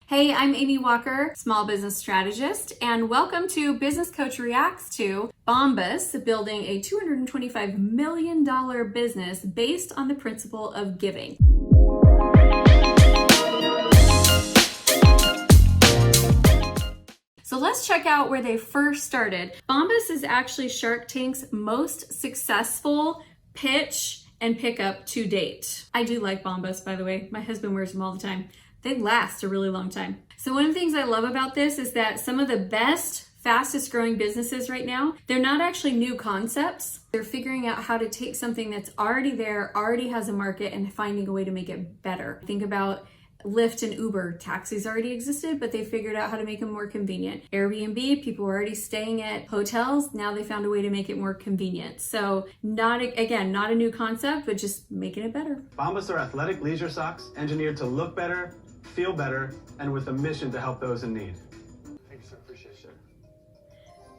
Hey, I'm Amy Walker, small business strategist, and welcome to Business Coach Reacts to Bombas building a $225 million business based on the principle of giving. So let's check out where they first started. Bombas is actually Shark Tank's most successful pitch and pickup to date. I do like Bombas, by the way. My husband wears them all the time. They last a really long time. So one of the things I love about this is that some of the best, fastest growing businesses right now, they're not actually new concepts. They're figuring out how to take something that's already there, already has a market, and finding a way to make it better. Think about Lyft and Uber. Taxis already existed, but they figured out how to make them more convenient. Airbnb, people were already staying at hotels. Now they found a way to make it more convenient. So not a new concept, but just making it better. Bombas are athletic leisure socks engineered to look better, feel better, and with a mission to help those in need. Thank you, sir. Appreciate it.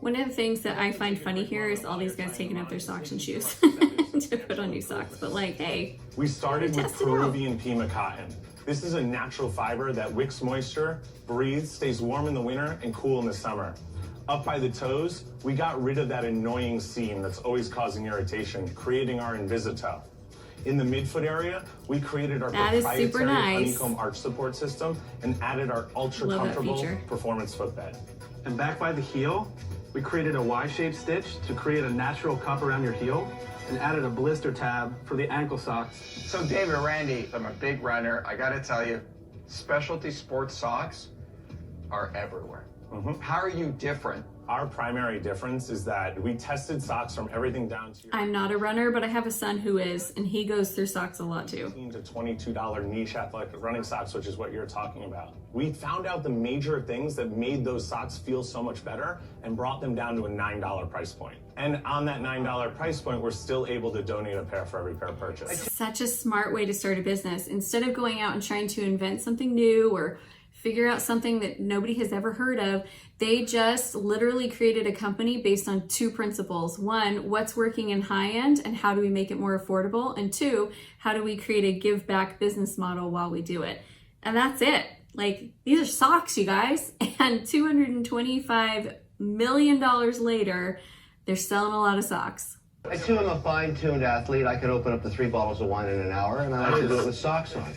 One of the things that I find funny here is all these guys taking off their socks and shoes to put on new socks. But like, hey. We started with Peruvian Pima cotton. This is a natural fiber that wicks moisture, breathes, stays warm in the winter, and cool in the summer. Up by the toes, we got rid of that annoying seam that's always causing irritation, creating our Invisitoe. In the midfoot area, we created our proprietary honeycomb arch support system and added our ultra comfortable performance footbed. And back by the heel, we created a Y-shaped stitch to create a natural cup around your heel and added a blister tab for the ankle socks. So David, Randy, I'm a big runner. I gotta tell you, specialty sports socks are everywhere. How are you different? Our primary difference is that we tested socks from everything down to I'm not a runner, but I have a son who is, and he goes through socks a lot too. $15 to $22 niche athletic running socks, which is what you're talking about. We found out the major things that made those socks feel so much better and brought them down to a $9 price point. And on that $9 price point, we're still able to donate a pair for every pair purchased. Such a smart way to start a business. Instead of going out and trying to invent something new or figure out something that nobody has ever heard of, they just literally created a company based on two principles. One, what's working in high end and how do we make it more affordable? And two, how do we create a give back business model while we do it? And that's it. Like, these are socks, you guys. And $225 million later, they're selling a lot of socks. I too am a fine-tuned athlete. I could open up to 3 bottles of wine in an hour, and I like to do it with socks on.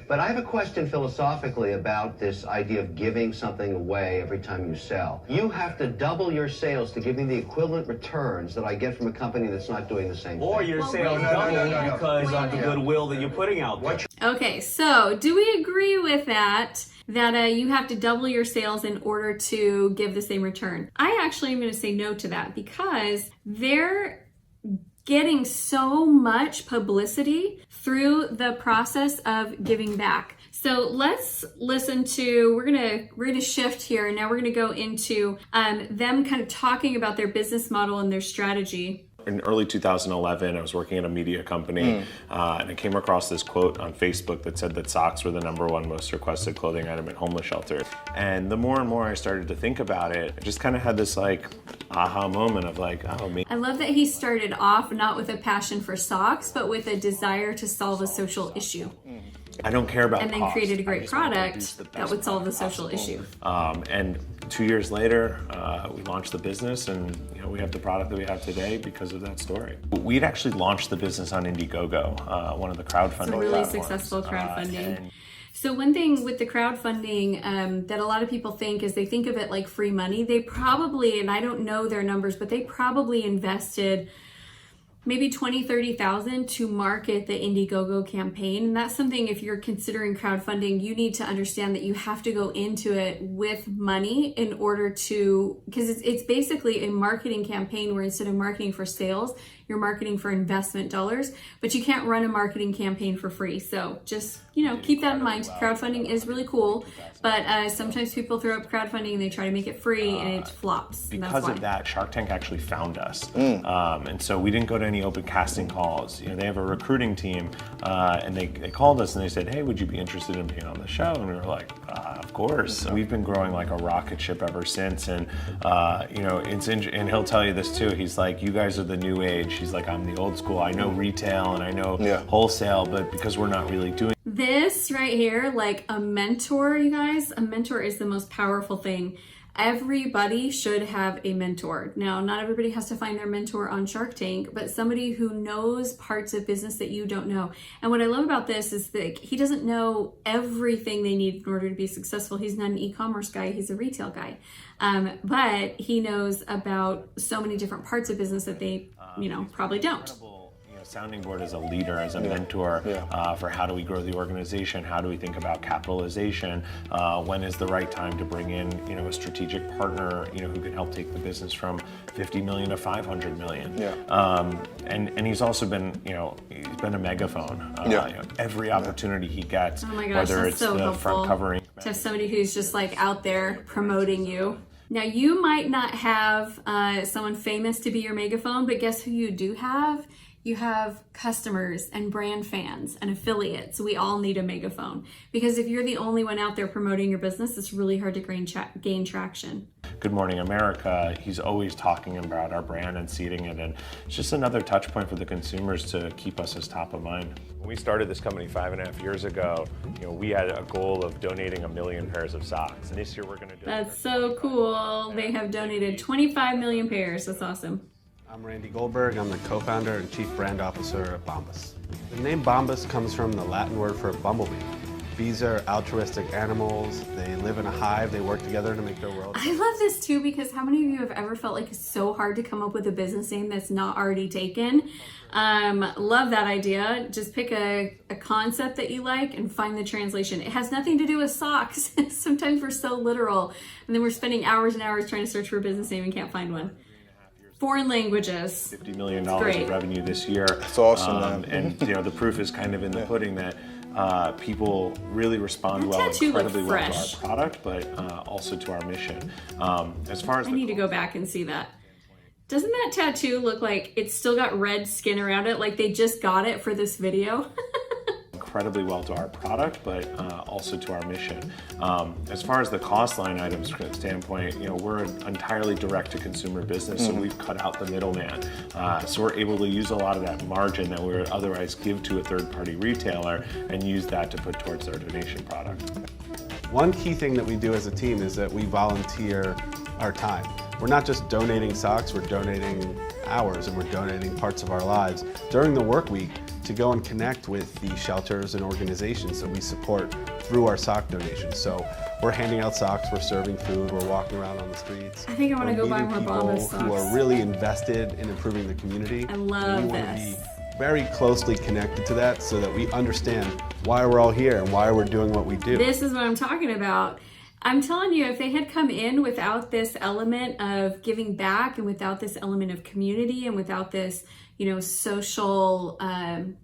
But I have a question philosophically about this idea of giving something away every time you sell. You have to double your sales to give me the equivalent returns that I get from a company that's not doing the same thing. Or your sales double because of the goodwill that you're putting out there. Okay, so do we agree with that you have to double your sales in order to give the same return? I actually am going to say no to that because they're getting so much publicity through the process of giving back. So let's listen to, we're gonna shift here, and now we're gonna go into them kind of talking about their business model and their strategy. In early 2011, I was working at a media company, and I came across this quote on Facebook that said that socks were the #1 most requested clothing item at homeless shelters. And the more and more I started to think about it, I just kind of had this like aha moment of like, oh, me. I love that he started off not with a passion for socks, but with a desire to solve a social issue. I don't care about and then cost. Created a great product that would solve the social issue. And 2 years later, we launched the business, and we have the product that we have today because of that story. We'd actually launched the business on Indiegogo, one of the crowdfunding platforms. It's a really successful crowdfunding. So one thing with the crowdfunding that a lot of people think is they think of it like free money. They probably, and I don't know their numbers, but they probably invested maybe $20,000, $30,000 to market the Indiegogo campaign. And that's something, if you're considering crowdfunding, you need to understand that you have to go into it with money in order to, because it's basically a marketing campaign where instead of marketing for sales, you're marketing for investment dollars, but you can't run a marketing campaign for free. So just, keep that in mind. Crowdfunding is really cool, but sometimes people throw up crowdfunding and they try to make it free and it flops. Because of that, Shark Tank actually found us. And so we didn't go to any open casting calls. They have a recruiting team, and they called us and they said, hey, would you be interested in being on the show? And we were like, of course. We've been growing like a rocket ship ever since. And, and he'll tell you this too. He's like, you guys are the new age. He's like, I'm the old school. I know retail and I know wholesale, but because we're not really doing This right here, like a mentor, you guys, a mentor is the most powerful thing. Everybody should have a mentor. Now, not everybody has to find their mentor on Shark Tank, but somebody who knows parts of business that you don't know. And what I love about this is that he doesn't know everything they need in order to be successful. He's not an e-commerce guy, he's a retail guy. But he knows about so many different parts of business that they, probably don't. Sounding Board as a leader, as a mentor for how do we grow the organization, how do we think about capitalization, when is the right time to bring in a strategic partner who can help take the business from 50 million to 500 million. And he's also been he's been a megaphone. Every opportunity he gets, oh my gosh, whether it's so the helpful front covering, to have somebody who's just like out there promoting you. Now, you might not have someone famous to be your megaphone, but guess who you do have? You have customers and brand fans and affiliates. We all need a megaphone, because if you're the only one out there promoting your business, it's really hard to gain traction. Good Morning America, he's always talking about our brand and seeding it, and it's just another touch point for the consumers to keep us as top of mind. When we started this company 5.5 years ago, we had a goal of donating 1 million pairs of socks, and this year we're going to do. That's so cool. They have donated 25 million pairs. That's awesome. I'm Randy Goldberg. I'm the co-founder and chief brand officer of Bombas. The name Bombas comes from the Latin word for bumblebee. Bees are altruistic animals. They live in a hive. They work together to make their world. I love this too, because how many of you have ever felt like it's so hard to come up with a business name that's not already taken? Love that idea. Just pick a concept that you like and find the translation. It has nothing to do with socks. Sometimes we're so literal, and then we're spending hours and hours trying to search for a business name and can't find one. Foreign languages. $50 million of revenue this year. That's awesome, man. And the proof is kind of in the pudding that people really respond incredibly well to our product, but also to our mission. As far as I need to go back and see that. Doesn't that tattoo look like it's still got red skin around it, like they just got it for this video? Incredibly well to our product, but also to our mission. As far as the cost line items standpoint, we're an entirely direct-to-consumer business, so we've cut out the middleman. So we're able to use a lot of that margin that we would otherwise give to a third-party retailer and use that to put towards their donation product. One key thing that we do as a team is that we volunteer our time. We're not just donating socks, we're donating hours, and we're donating parts of our lives during the work week to go and connect with the shelters and organizations that we support through our sock donations. So we're handing out socks, we're serving food, we're walking around on the streets. I think I want to go buy more Bombas socks. Who are really invested in improving the community. I love we want this. to be very closely connected to that so that we understand why we're all here and why we're doing what we do. This is what I'm talking about. I'm telling you, if they had come in without this element of giving back and without this element of community and without this, social,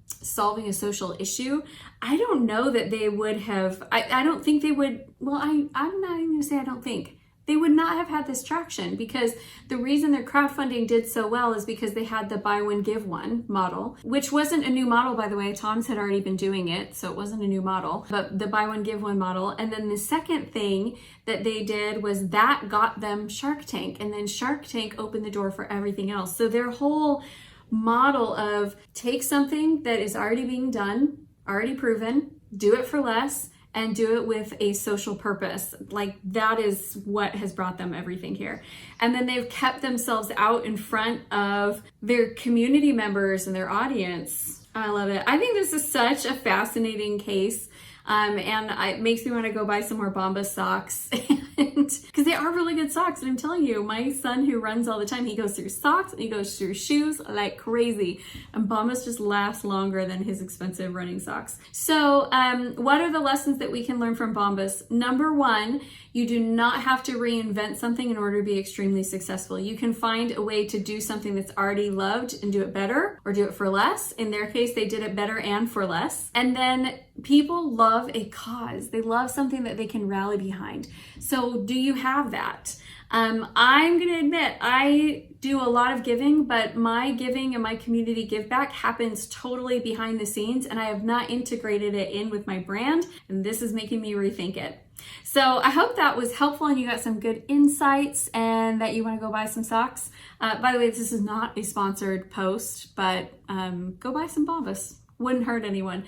solving a social issue, I don't know that they would have, I don't think they would, well, I'm not even gonna say I don't think. They would not have had this traction, because the reason their crowdfunding did so well is because they had the buy one, give one model, which wasn't a new model, by the way. Tom's had already been doing it, so it wasn't a new model, but the buy one, give one model. And then the second thing that they did was that got them Shark Tank, and then Shark Tank opened the door for everything else. So their whole model of take something that is already being done, already proven, do it for less, and do it with a social purpose. Like, that is what has brought them everything here. And then they've kept themselves out in front of their community members and their audience. I love it. I think this is such a fascinating case. And it makes me want to go buy some more Bombas socks, because they are really good socks. And I'm telling you, my son, who runs all the time, he goes through socks and he goes through shoes like crazy. And Bombas just lasts longer than his expensive running socks. So what are the lessons that we can learn from Bombas? Number one, you do not have to reinvent something in order to be extremely successful. You can find a way to do something that's already loved and do it better, or do it for less. In their case, they did it better and for less. And then people love a cause. They love something that they can rally behind. So do you have that? I'm going to admit, I do a lot of giving, but my giving and my community give back happens totally behind the scenes, and I have not integrated it in with my brand, and this is making me rethink it. So I hope that was helpful and you got some good insights, and that you want to go buy some socks. By the way, this is not a sponsored post, but go buy some Bombas. Wouldn't hurt anyone.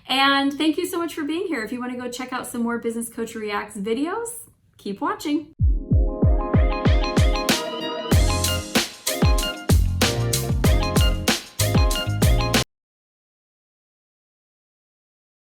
And thank you so much for being here. If you want to go check out some more Business Coach Reacts videos, keep watching.